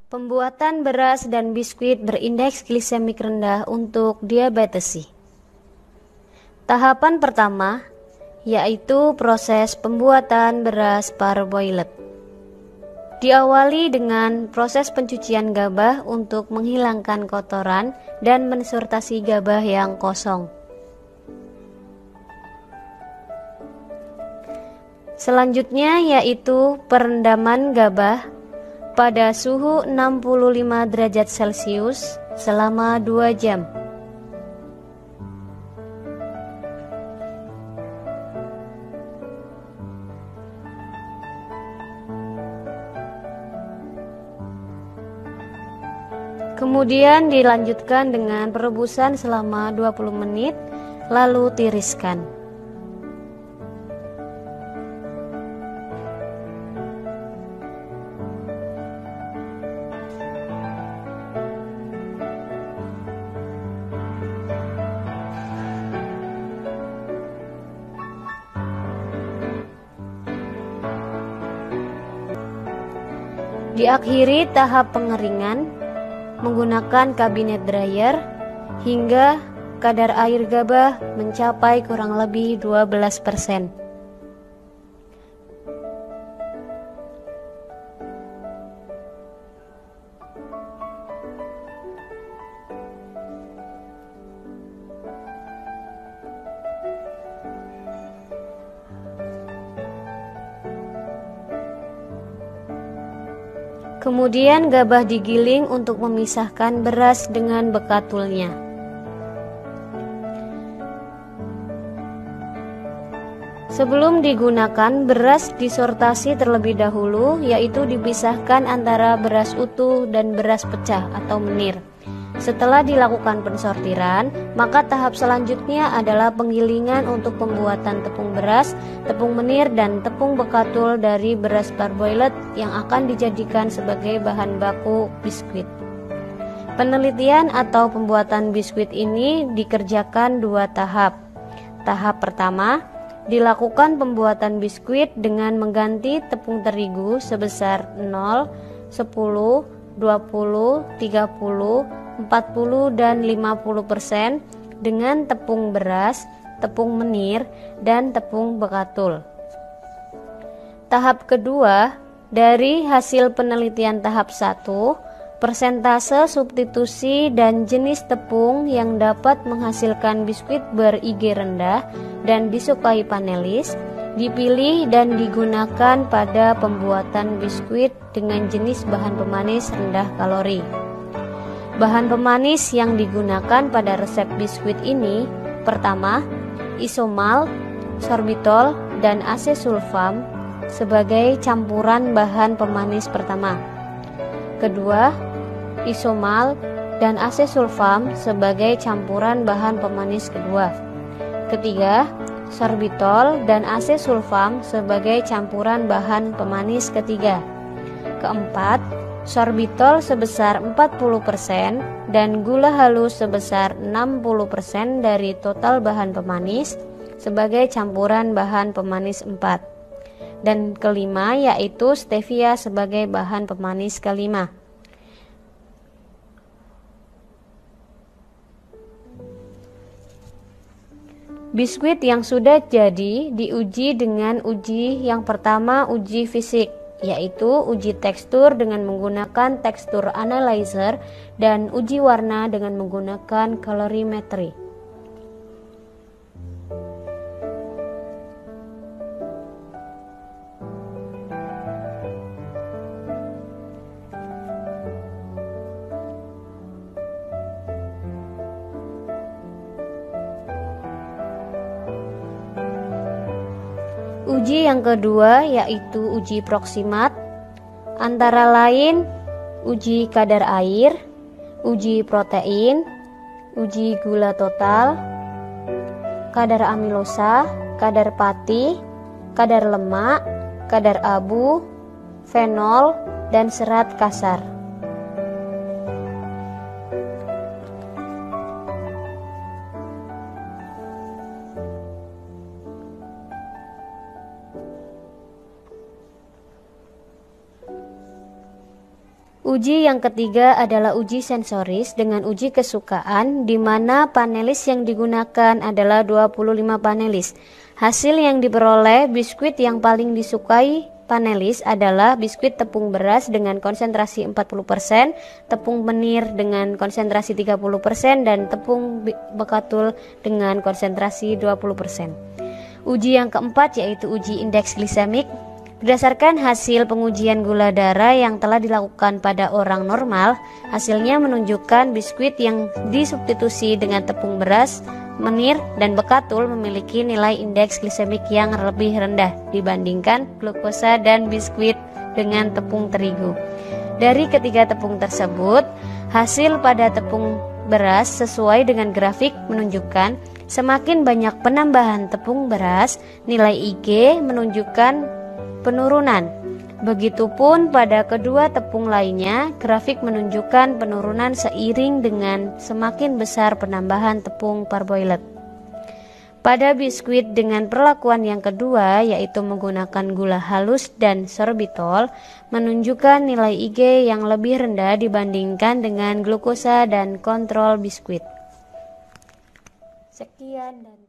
Pembuatan beras dan biskuit berindeks glisemik rendah untuk diabetesi. Tahapan pertama yaitu proses pembuatan beras parboiled. Diawali dengan proses pencucian gabah untuk menghilangkan kotoran dan mensortasi gabah yang kosong. Selanjutnya yaitu perendaman gabah pada suhu 65 derajat Celcius selama 2 jam. Kemudian dilanjutkan dengan perebusan selama 20 menit, lalu tiriskan. Diakhiri tahap pengeringan menggunakan kabinet dryer hingga kadar air gabah mencapai kurang lebih 12%. Kemudian gabah digiling untuk memisahkan beras dengan bekatulnya. Sebelum digunakan, beras disortasi terlebih dahulu, yaitu dipisahkan antara beras utuh dan beras pecah atau menir. Setelah dilakukan pensortiran, maka tahap selanjutnya adalah penggilingan untuk pembuatan tepung beras, tepung menir, dan tepung bekatul dari beras parboiled yang akan dijadikan sebagai bahan baku biskuit. Penelitian atau pembuatan biskuit ini dikerjakan 2 tahap. Tahap pertama, dilakukan pembuatan biskuit dengan mengganti tepung terigu sebesar 0, 10, 20, 30, 40 dan 50% dengan tepung beras, tepung menir, dan tepung bekatul. Tahap kedua, dari hasil penelitian tahap 1, persentase substitusi dan jenis tepung yang dapat menghasilkan biskuit ber-IG rendah dan disukai panelis dipilih dan digunakan pada pembuatan biskuit dengan jenis bahan pemanis rendah kalori. Bahan pemanis yang digunakan pada resep biskuit ini, pertama, isomalt, sorbitol, dan asesulfam sebagai campuran bahan pemanis pertama. Kedua, isomalt dan asesulfam sebagai campuran bahan pemanis kedua. Ketiga, sorbitol dan asesulfam sebagai campuran bahan pemanis ketiga. Keempat, sorbitol sebesar 40% dan gula halus sebesar 60% dari total bahan pemanis sebagai campuran bahan pemanis 4. Dan kelima yaitu stevia sebagai bahan pemanis kelima. Biskuit yang sudah jadi diuji dengan uji yang pertama, uji fisik, yaitu uji tekstur dengan menggunakan tekstur analyzer dan uji warna dengan menggunakan colorimetry. Uji yang kedua yaitu uji proksimat, antara lain uji kadar air, uji protein, uji gula total, kadar amilosa, kadar pati, kadar lemak, kadar abu, fenol, dan serat kasar. Uji yang ketiga adalah uji sensoris dengan uji kesukaan, di mana panelis yang digunakan adalah 25 panelis. Hasil yang diperoleh biskuit yang paling disukai panelis adalah biskuit tepung beras dengan konsentrasi 40%, tepung menir dengan konsentrasi 30%, dan tepung bekatul dengan konsentrasi 20%. Uji yang keempat yaitu uji indeks glisemik. Berdasarkan hasil pengujian gula darah yang telah dilakukan pada orang normal, hasilnya menunjukkan biskuit yang disubstitusi dengan tepung beras, menir, dan bekatul memiliki nilai indeks glisemik yang lebih rendah dibandingkan glukosa dan biskuit dengan tepung terigu. Dari ketiga tepung tersebut, hasil pada tepung beras sesuai dengan grafik menunjukkan semakin banyak penambahan tepung beras, nilai IG menunjukkan penurunan. Begitupun pada kedua tepung lainnya, grafik menunjukkan penurunan seiring dengan semakin besar penambahan tepung parboiled. Pada biskuit dengan perlakuan yang kedua, yaitu menggunakan gula halus dan sorbitol, menunjukkan nilai IG yang lebih rendah dibandingkan dengan glukosa dan kontrol biskuit. Sekian dan